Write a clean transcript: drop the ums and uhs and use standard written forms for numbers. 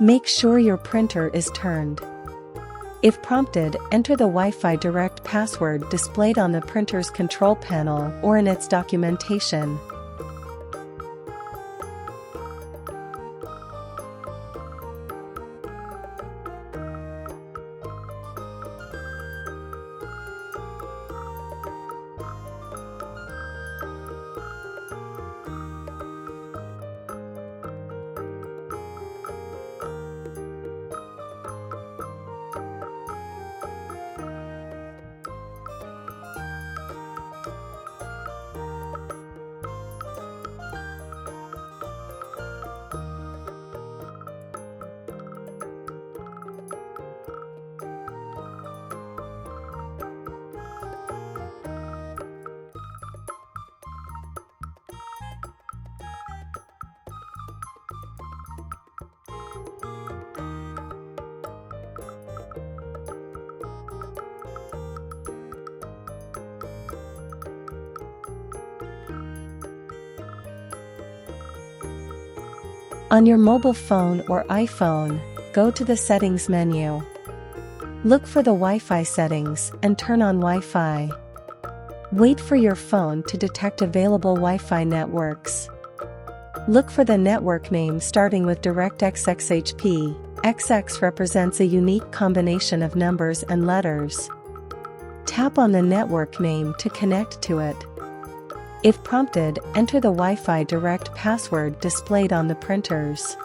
Make sure your printer is turned. If prompted, enter the Wi-Fi direct password displayed on the printer's control panel or in its documentation. On your mobile phone or iPhone, go to the Settings menu. Look for the Wi-Fi settings and turn on Wi-Fi. Wait for your phone to detect available Wi-Fi networks. Look for the network name starting with DirectX XHP. XX represents a unique combination of numbers and letters. Tap on the network name to connect to it. If prompted, enter the Wi-Fi direct password displayed on the printers.